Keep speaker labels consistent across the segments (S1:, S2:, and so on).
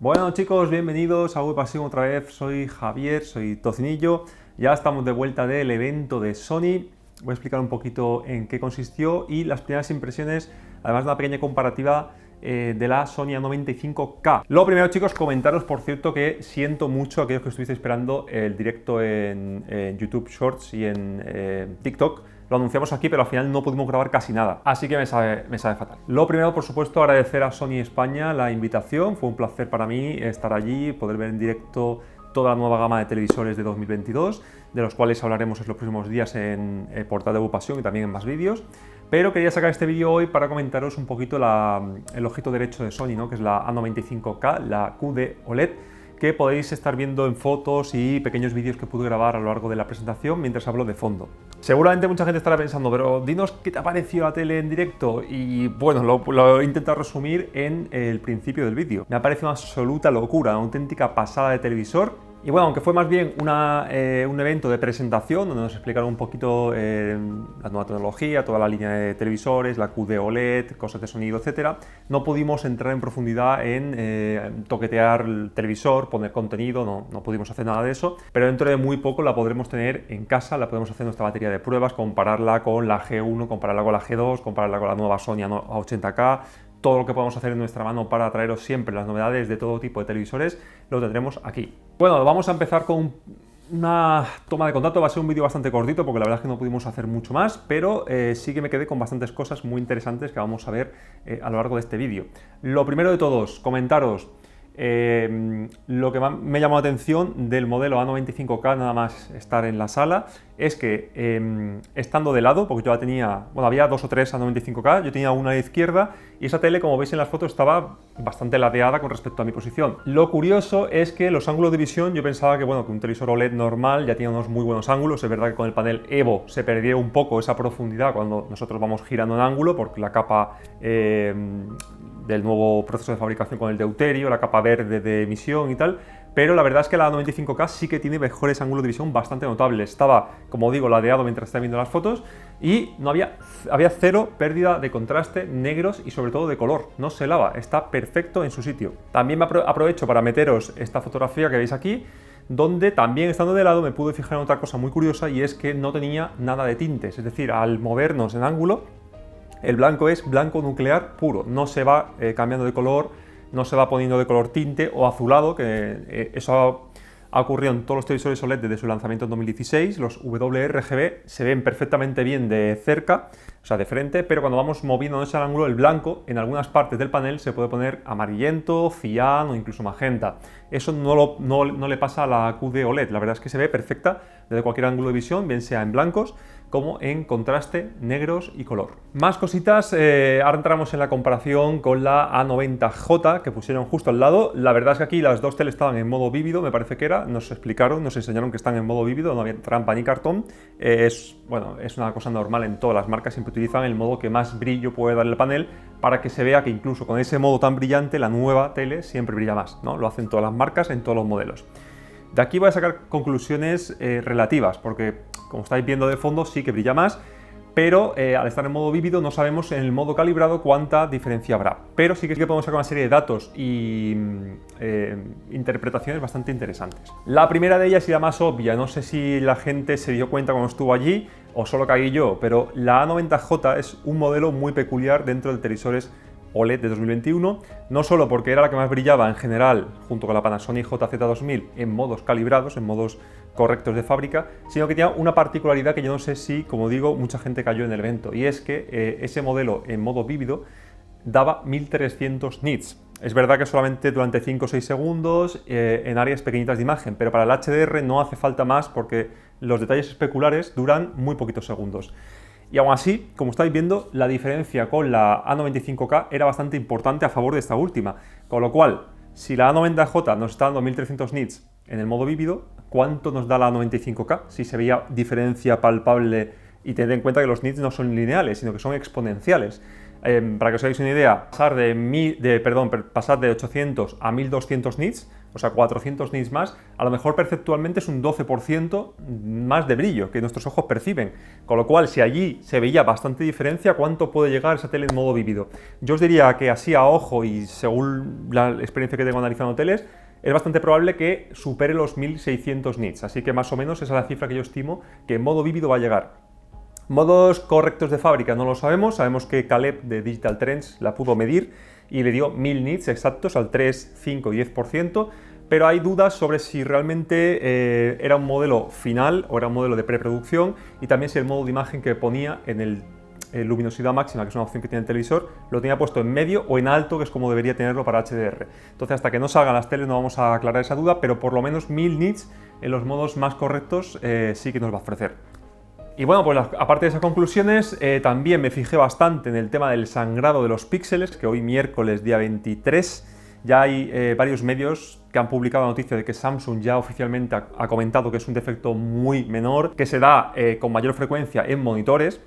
S1: Bueno chicos, bienvenidos a Webpasión otra vez, soy Javier, soy Tocinillo, ya estamos de vuelta del evento de Sony, voy a explicar un poquito en qué consistió y las primeras impresiones, además de una pequeña comparativa de la Sony A95K. Lo primero chicos, comentaros por cierto que siento mucho a aquellos que estuvisteis esperando el directo en YouTube Shorts y en TikTok. Lo anunciamos aquí, pero al final no pudimos grabar casi nada, así que me sabe fatal. Lo primero, por supuesto, agradecer a Sony España la invitación. Fue un placer para mí estar allí, poder ver en directo toda la nueva gama de televisores de 2022, de los cuales hablaremos en los próximos días en el portal de Webpasión y también en más vídeos. Pero quería sacar este vídeo hoy para comentaros un poquito el ojito derecho de Sony, ¿no? Que es la A95K, la QD OLED, que podéis estar viendo en fotos y pequeños vídeos que pude grabar a lo largo de la presentación mientras hablo de fondo. Seguramente mucha gente estará pensando, pero dinos qué te ha parecido la tele en directo, y bueno, lo he intentado resumir en el principio del vídeo. Me ha parecido una absoluta locura, una auténtica pasada de televisor. Y bueno, aunque fue más bien un evento de presentación donde nos explicaron un poquito la nueva tecnología, toda la línea de televisores, la QD OLED, cosas de sonido, etcétera, no pudimos entrar en profundidad en toquetear el televisor, poner contenido, no pudimos hacer nada de eso, pero dentro de muy poco la podremos tener en casa, la podemos hacer en nuestra batería de pruebas, compararla con la G1, compararla con la G2, compararla con la nueva Sony A80K. Todo lo que podamos hacer en nuestra mano para traeros siempre las novedades de todo tipo de televisores lo tendremos aquí. Bueno, vamos a empezar con una toma de contacto. Va a ser un vídeo bastante cortito porque la verdad es que no pudimos hacer mucho más, pero sí que me quedé con bastantes cosas muy interesantes que vamos a ver a lo largo de este vídeo. Lo primero de todos, comentaros lo que me llamó la atención del modelo A95K, nada más estar en la sala, es que estando de lado, porque yo la tenía, bueno, había dos o tres A95K, yo tenía una a la izquierda y esa tele, como veis en las fotos, estaba bastante ladeada con respecto a mi posición. Lo curioso es que los ángulos de visión, yo pensaba que, bueno, que un televisor OLED normal ya tiene unos muy buenos ángulos. Es verdad que con el panel Evo se perdió un poco esa profundidad cuando nosotros vamos girando en ángulo, porque la capa del nuevo proceso de fabricación con el deuterio, la capa verde de emisión y tal, pero la verdad es que la 95K sí que tiene mejores ángulos de visión bastante notables. Estaba, como digo, ladeado mientras estaba viendo las fotos y no había cero pérdida de contraste, negros y sobre todo de color. No se lava, está perfecto en su sitio. También me aprovecho para meteros esta fotografía que veis aquí, donde también estando de lado me pude fijar en otra cosa muy curiosa, y es que no tenía nada de tintes. Es decir, al movernos en ángulo, el blanco es blanco nuclear puro, no se va cambiando de color, no se va poniendo de color tinte o azulado, que eso ha ocurrido en todos los televisores OLED desde su lanzamiento en 2016. Los WRGB se ven perfectamente bien de cerca, o sea, de frente, pero cuando vamos moviéndonos al ángulo, el blanco en algunas partes del panel se puede poner amarillento, cian o incluso magenta. Eso no le pasa a la QD OLED, la verdad es que se ve perfecta desde cualquier ángulo de visión, bien sea en blancos como en contraste, negros y color. Más cositas, ahora entramos en la comparación con la A90J que pusieron justo al lado. La verdad es que aquí las dos teles estaban en modo vívido, me parece que era, nos enseñaron que están en modo vívido, no había trampa ni cartón. Bueno, es una cosa normal en todas las marcas, siempre utilizan el modo que más brillo puede dar el panel para que se vea que incluso con ese modo tan brillante la nueva tele siempre brilla más, ¿no? Lo hacen todas las marcas en todos los modelos. De aquí voy a sacar conclusiones relativas, porque como estáis viendo de fondo sí que brilla más, pero al estar en modo vívido no sabemos en el modo calibrado cuánta diferencia habrá. Pero sí que podemos sacar una serie de datos y interpretaciones bastante interesantes. La primera de ellas y la más obvia, no sé si la gente se dio cuenta cuando estuvo allí o solo caí yo, pero la A90J es un modelo muy peculiar dentro de televisores OLED de 2021, no solo porque era la que más brillaba en general junto con la Panasonic JZ2000 en modos calibrados, en modos correctos de fábrica, sino que tenía una particularidad que yo no sé si, como digo, mucha gente cayó en el evento, y es que ese modelo en modo vívido daba 1300 nits. Es verdad que solamente durante 5 o 6 segundos en áreas pequeñitas de imagen, pero para el HDR no hace falta más porque los detalles especulares duran muy poquitos segundos. Y aún así, como estáis viendo, la diferencia con la A95K era bastante importante a favor de esta última. Con lo cual, si la A90J nos está dando 1300 nits en el modo vívido, ¿cuánto nos da la A95K? Si se veía diferencia palpable, y tened en cuenta que los nits no son lineales, sino que son exponenciales. Para que os hagáis una idea, pasar de 800 a 1200 nits, o sea, 400 nits más, a lo mejor perceptualmente es un 12% más de brillo que nuestros ojos perciben. Con lo cual, si allí se veía bastante diferencia, ¿cuánto puede llegar esa tele en modo vívido? Yo os diría que así a ojo y según la experiencia que tengo analizando teles, es bastante probable que supere los 1600 nits, así que más o menos esa es la cifra que yo estimo que en modo vívido va a llegar. Modos correctos de fábrica no lo sabemos, sabemos que Caleb de Digital Trends la pudo medir y le dio 1000 nits exactos al 3, 5 y 10%, pero hay dudas sobre si realmente era un modelo final o era un modelo de preproducción y también si el modo de imagen que ponía en el luminosidad máxima, que es una opción que tiene el televisor, lo tenía puesto en medio o en alto, que es como debería tenerlo para HDR. Entonces, hasta que no salgan las teles no vamos a aclarar esa duda, pero por lo menos 1000 nits en los modos más correctos sí que nos va a ofrecer. Y bueno, pues aparte de esas conclusiones, también me fijé bastante en el tema del sangrado de los píxeles, que hoy miércoles día 23 ya hay varios medios que han publicado la noticia de que Samsung ya oficialmente ha comentado que es un defecto muy menor, que se da con mayor frecuencia en monitores,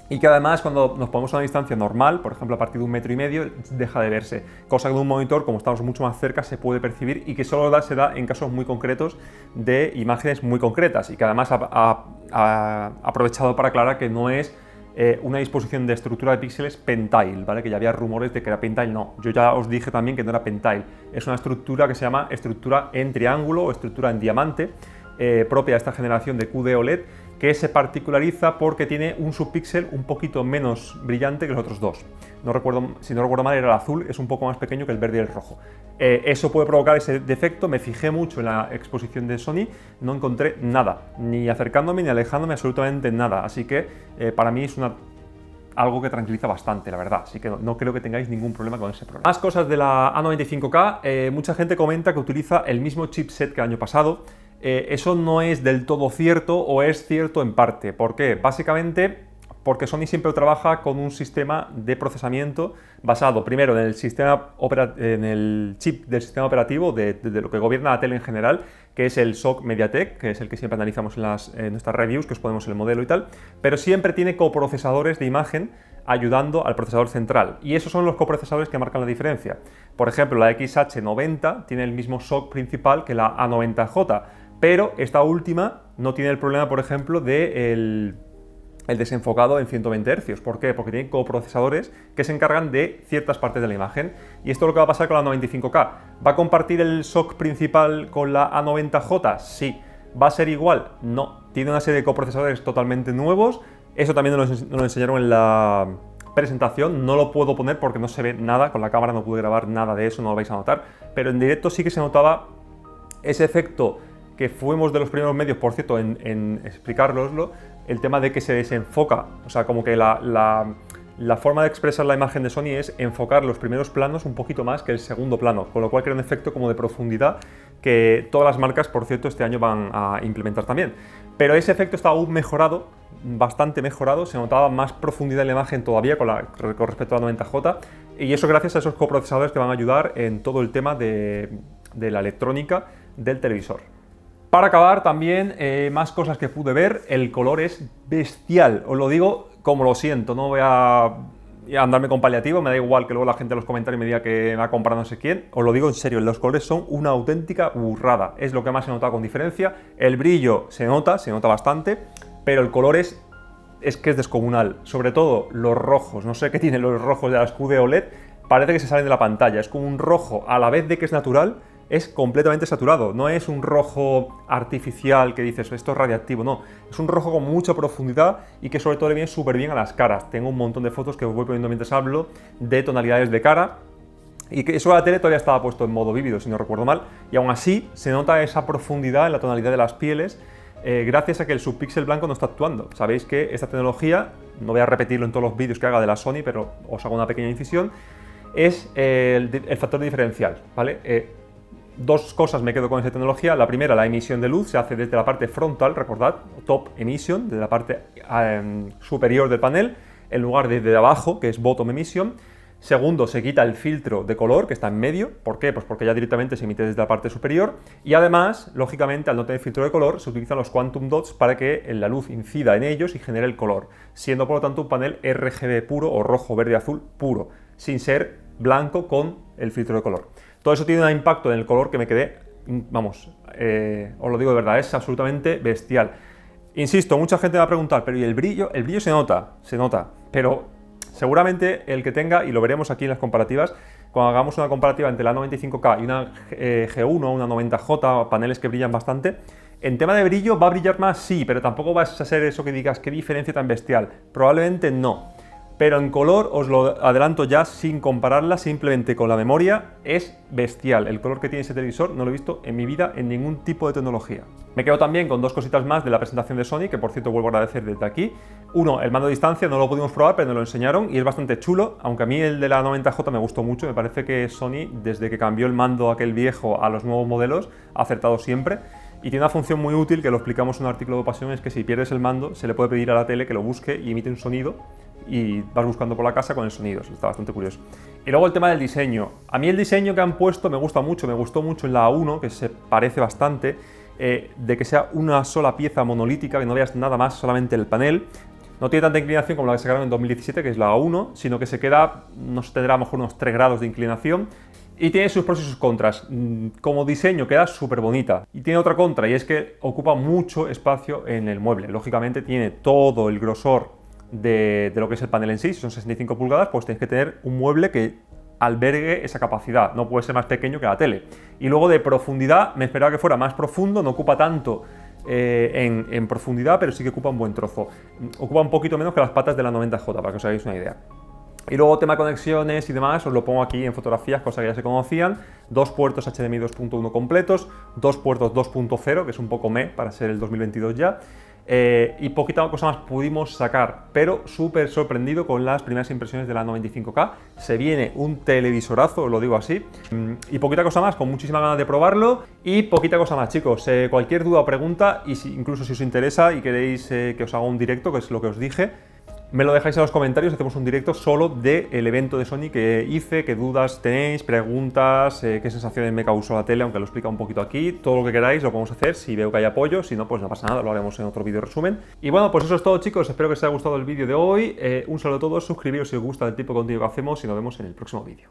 S1: y que además cuando nos ponemos a una distancia normal, por ejemplo a partir de 1,5 metros, deja de verse, cosa que en un monitor, como estamos mucho más cerca, se puede percibir y que solo se da en casos muy concretos de imágenes muy concretas, y que además ha aprovechado para aclarar que no es una disposición de estructura de píxeles pentile, ¿vale? Que ya había rumores de que era pentile. No, yo ya os dije también que no era pentile, es una estructura que se llama estructura en triángulo o estructura en diamante, propia de esta generación de QD OLED, que se particulariza porque tiene un subpíxel un poquito menos brillante que los otros dos. Si no recuerdo mal, era el azul, es un poco más pequeño que el verde y el rojo. Eso puede provocar ese defecto. Me fijé mucho en la exposición de Sony, no encontré nada, ni acercándome ni alejándome, absolutamente nada. Así que para mí es algo que tranquiliza bastante, la verdad, así que no creo que tengáis ningún problema con ese problema. Más cosas de la A95K, mucha gente comenta que utiliza el mismo chipset que el año pasado. Eso no es del todo cierto, o es cierto en parte. ¿Por qué? Básicamente porque Sony siempre trabaja con un sistema de procesamiento basado primero en el chip del sistema operativo de lo que gobierna la tele en general, que es el SoC MediaTek, que es el que siempre analizamos en nuestras reviews, que os ponemos el modelo y tal, pero siempre tiene coprocesadores de imagen ayudando al procesador central, y esos son los coprocesadores que marcan la diferencia. Por ejemplo, la XH90 tiene el mismo SoC principal que la A90J, pero esta última no tiene el problema, por ejemplo, del desenfocado en 120 Hz. ¿Por qué? Porque tiene coprocesadores que se encargan de ciertas partes de la imagen. Y esto es lo que va a pasar con la 95K. ¿Va a compartir el SoC principal con la A90J? Sí. ¿Va a ser igual? No. Tiene una serie de coprocesadores totalmente nuevos. Eso también nos lo enseñaron en la presentación. No lo puedo poner porque no se ve nada. Con la cámara no pude grabar nada de eso, no lo vais a notar. Pero en directo sí que se notaba ese efecto que fuimos de los primeros medios, por cierto, en explicároslo, el tema de que se desenfoca, o sea, como que la forma de expresar la imagen de Sony es enfocar los primeros planos un poquito más que el segundo plano, con lo cual crea un efecto como de profundidad que todas las marcas, por cierto, este año van a implementar también. Pero ese efecto está aún mejorado, bastante mejorado, se notaba más profundidad en la imagen todavía con respecto a la 90J, y eso gracias a esos coprocesadores que van a ayudar en todo el tema de la electrónica del televisor. Para acabar, también más cosas que pude ver. El color es bestial, os lo digo como lo siento, no voy a andarme con paliativo, me da igual que luego la gente en los comentarios me diga que me ha comprado no sé quién, os lo digo en serio, los colores son una auténtica burrada, es lo que más se nota con diferencia. El brillo se nota bastante, pero el color es que es descomunal, sobre todo los rojos, no sé qué tienen los rojos de las QD OLED, parece que se salen de la pantalla, es como un rojo a la vez de que es natural, es completamente saturado, no es un rojo artificial que dices esto es radiactivo, no, es un rojo con mucha profundidad y que sobre todo le viene súper bien a las caras. Tengo un montón de fotos que os voy poniendo mientras hablo de tonalidades de cara, y que eso de la tele todavía estaba puesto en modo vívido, si no recuerdo mal, y aún así se nota esa profundidad en la tonalidad de las pieles, gracias a que el subpíxel blanco no está actuando. Sabéis que esta tecnología, no voy a repetirlo en todos los vídeos que haga de la Sony, pero os hago una pequeña incisión, es el factor diferencial, ¿vale? Dos cosas me quedo con esa tecnología. La primera, la emisión de luz se hace desde la parte frontal, recordad, top emission, desde la parte superior del panel, en lugar de desde abajo, que es bottom emission. Segundo, se quita el filtro de color que está en medio. ¿Por qué? Pues porque ya directamente se emite desde la parte superior. Y además, lógicamente, al no tener filtro de color, se utilizan los quantum dots para que la luz incida en ellos y genere el color, siendo por lo tanto un panel RGB puro o rojo, verde, azul puro, sin ser blanco con el filtro de color. Todo eso tiene un impacto en el color que me quedé, vamos, os lo digo de verdad, es absolutamente bestial. Insisto, mucha gente me va a preguntar, pero ¿y el brillo? El brillo se nota, pero seguramente el que tenga, y lo veremos aquí en las comparativas, cuando hagamos una comparativa entre la 95K y una G1, una 90J, paneles que brillan bastante, en tema de brillo, ¿va a brillar más? Sí, pero tampoco vas a ser eso que digas, qué diferencia tan bestial. Probablemente no. Pero en color, os lo adelanto ya sin compararla, simplemente con la memoria, es bestial. El color que tiene ese televisor no lo he visto en mi vida en ningún tipo de tecnología. Me quedo también con dos cositas más de la presentación de Sony, que por cierto vuelvo a agradecer desde aquí. Uno, el mando a distancia, no lo pudimos probar, pero nos lo enseñaron y es bastante chulo, aunque a mí el de la 90J me gustó mucho. Me parece que Sony, desde que cambió el mando aquel viejo a los nuevos modelos, ha acertado siempre. Y tiene una función muy útil, que lo explicamos en un artículo de Opasión, es que si pierdes el mando, se le puede pedir a la tele que lo busque y emite un sonido, y vas buscando por la casa con el sonido. Eso está bastante curioso. Y luego el tema del diseño. A mí el diseño que han puesto me gusta mucho, me gustó mucho en la A1, que se parece bastante, de que sea una sola pieza monolítica, que no veas nada más, solamente el panel. No tiene tanta inclinación como la que sacaron en 2017, que es la A1, sino que se queda, no sé, tendrá a lo mejor unos 3 grados de inclinación. Y tiene sus pros y sus contras. Como diseño queda súper bonita. Y tiene otra contra, y es que ocupa mucho espacio en el mueble. Lógicamente tiene todo el grosor de lo que es el panel en sí. Si son 65 pulgadas, pues tienes que tener un mueble que albergue esa capacidad. No puede ser más pequeño que la tele. Y luego de profundidad, me esperaba que fuera más profundo. No ocupa tanto en profundidad, pero sí que ocupa un buen trozo. Ocupa un poquito menos que las patas de la 90J, para que os hagáis una idea. Y luego tema conexiones y demás, os lo pongo aquí en fotografías, cosas que ya se conocían. 2 puertos HDMI 2.1 completos, 2 puertos 2.0, que es un poco para ser el 2022 ya. Y poquita cosa más pudimos sacar, pero súper sorprendido con las primeras impresiones de la 95K. Se viene un televisorazo, os lo digo así. Y poquita cosa más, con muchísimas ganas de probarlo. Y poquita cosa más, chicos. Cualquier duda o pregunta, y incluso si os interesa y queréis que os haga un directo, que es lo que os dije, me lo dejáis en los comentarios, hacemos un directo solo del evento de Sony que hice, qué dudas tenéis, preguntas, qué sensaciones me causó la tele, aunque lo he explicado un poquito aquí. Todo lo que queráis lo podemos hacer, si veo que hay apoyo, si no, pues no pasa nada, lo haremos en otro vídeo resumen. Y bueno, pues eso es todo, chicos, espero que os haya gustado el vídeo de hoy. Un saludo a todos, suscribiros si os gusta el tipo de contenido que hacemos y nos vemos en el próximo vídeo.